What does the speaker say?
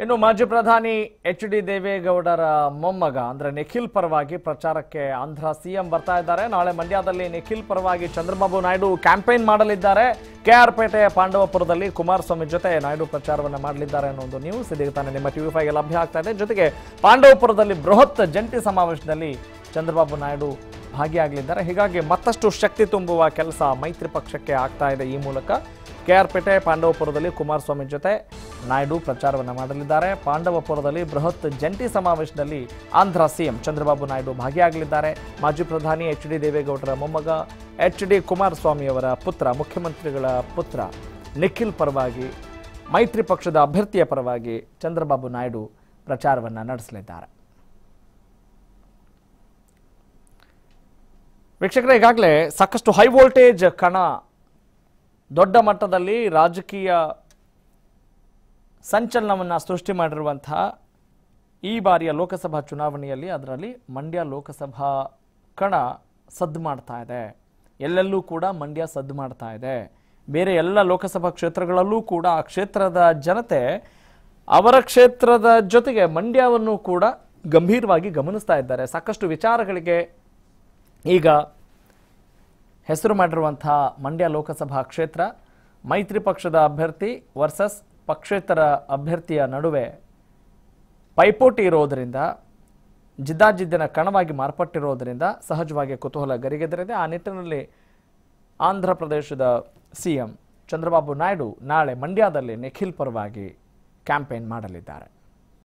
ಇನ್ನು ಮಾಜಿ ಪ್ರಧಾನಿ ಎಚ್.ಡಿ. ದೇವೇಗೌಡರ ಮೊಮ್ಮಗ ಅಂದ್ರೆ ನಿಖಿಲ್ ಪರವಾಗಿ ಪ್ರಚಾರಕ್ಕೆ ಆಂಧ್ರ ಸಿಎಂ ಬರ್ತಾ ಇದ್ದಾರೆ. ನಾಳೆ ಮಂಡ್ಯದಲ್ಲಿ ನಿಖಿಲ್ ಪರವಾಗಿ ಚಂದ್ರಬಾಬು ನಾಯ್ಡು ಕ್ಯಾಂಪೇನ್ ಮಾಡಲಿದ್ದಾರೆ. ಕೆಆರ್ ಪೇಟೆಯ ಪಾಂಡವಪುರದಲ್ಲಿ ಕುಮಾರಸ್ವಾಮಿ ಜೊತೆ ನಾಯ್ಡು ಪ್ರಚಾರವನ್ನು ಮಾಡಲಿದ್ದಾರೆ ಅನ್ನೋ ಒಂದು ನ್ಯೂಸ್ ಇದೀಗ ತಾನೇ ನಿಮ್ಮ ಟಿವಿ5ಗೆ ಲಭ್ಯ ಆಗ್ತಾ ಇದೆ. ಜೊತೆಗೆ ಪಾಂಡವಪುರದಲ್ಲಿ ಬೃಹತ್ ಜಂಟಿ ಸಮಾವೇಶದಲ್ಲಿ ಚಂದ್ರಬಾಬು ನಾಯ್ಡು ಭಾಗಿಯಾಗಲಿದ್ದಾರೆ. ಹೀಗಾಗಿ ಮತ್ತಷ್ಟು ಶಕ್ತಿ ತುಂಬುವ ಕೆಲಸ ಮೈತ್ರಿ ಪಕ್ಷಕ್ಕೆ ಆಗ್ತಾ ಇದೆ. ಈ ಮೂಲಕ ಕೆಆರ್ ಪೇಟೆ ಪಾಂಡವಪುರದಲ್ಲಿ ಕುಮಾರಸ್ವಾಮಿ ಜೊತೆ ನಾಯ್ಡು ಪ್ರಚಾರವನ್ನು ಮಾಡಲಿದ್ದಾರೆ. ಪಾಂಡವಪುರದಲ್ಲಿ ಬೃಹತ್ ಜಂಟಿ ಸಮಾವೇಶದಲ್ಲಿ ಆಂಧ್ರ ಸಿಎಂ ಚಂದ್ರಬಾಬು ನಾಯ್ಡು ಭಾಗಿಯಾಗಲಿದ್ದಾರೆ. ಮಾಜಿ ಪ್ರಧಾನಿ ಎಚ್.ಡಿ. ದೇವೇಗೌಡರ ಮೊಮ್ಮಗ ಎಚ್.ಡಿ. ಕುಮಾರಸ್ವಾಮಿಯವರ ಪುತ್ರ, ಮುಖ್ಯಮಂತ್ರಿಗಳ ಪುತ್ರ ನಿಖಿಲ್ ಪರವಾಗಿ, ಮೈತ್ರಿ ಪಕ್ಷದ ಅಭ್ಯರ್ಥಿಯ ಪರವಾಗಿ ಚಂದ್ರಬಾಬು ನಾಯ್ಡು ಪ್ರಚಾರವನ್ನು ನಡೆಸಲಿದ್ದಾರೆ. ವೀಕ್ಷಕರೇ, ಈಗಾಗಲೇ ಸಾಕಷ್ಟು ಹೈ ವೋಲ್ಟೇಜ್ ಕಣ ದೊಡ್ಡ ಮಟ್ಟದಲ್ಲಿ ರಾಜಕೀಯ ಸಂಚಲನವನ್ನು ಸೃಷ್ಟಿ ಮಾಡಿರುವಂತಹ ಈ ಬಾರಿಯ ಲೋಕಸಭಾ ಚುನಾವಣೆಯಲ್ಲಿ ಅದರಲ್ಲಿ ಮಂಡ್ಯ ಲೋಕಸಭಾ ಕಣ ಸದ್ದು ಮಾಡ್ತಾ ಇದೆ. ಎಲ್ಲೆಲ್ಲೂ ಕೂಡ ಮಂಡ್ಯ ಸದ್ದು ಮಾಡ್ತಾ ಇದೆ. ಬೇರೆ ಎಲ್ಲ ಲೋಕಸಭಾ ಕ್ಷೇತ್ರಗಳಲ್ಲೂ ಕೂಡ ಆ ಕ್ಷೇತ್ರದ ಜನತೆ ಅವರ ಕ್ಷೇತ್ರದ ಜೊತೆಗೆ ಮಂಡ್ಯವನ್ನು ಕೂಡ ಗಂಭೀರವಾಗಿ ಗಮನಿಸ್ತಾ ಇದ್ದಾರೆ. ಸಾಕಷ್ಟು ವಿಚಾರಗಳಿಗೆ ಈಗ ಹೆಸರು ಮಾಡಿರುವಂತಹ ಮಂಡ್ಯ ಲೋಕಸಭಾ ಕ್ಷೇತ್ರ ಮೈತ್ರಿ ಪಕ್ಷದ ಅಭ್ಯರ್ಥಿ ವರ್ಸಸ್ ಪಕ್ಷೇತರ ಅಭ್ಯರ್ಥಿಯ ನಡುವೆ ಪೈಪೋಟಿ ಇರೋದರಿಂದ, ಜಿದ್ದಾಜಿದ್ದಿನ ಕಣವಾಗಿ ಮಾರ್ಪಟ್ಟಿರೋದರಿಂದ ಸಹಜವಾಗಿ ಕುತೂಹಲ ಗರಿಗೆದರಿದೆ. ಆ ನಿಟ್ಟಿನಲ್ಲಿ ಆಂಧ್ರ ಪ್ರದೇಶದ ಸಿಎಂ ಚಂದ್ರಬಾಬು ನಾಯ್ಡು ನಾಳೆ ಮಂಡ್ಯದಲ್ಲಿ ನಿಖಿಲ್ ಪರವಾಗಿ ಕ್ಯಾಂಪೇನ್ ಮಾಡಲಿದ್ದಾರೆ.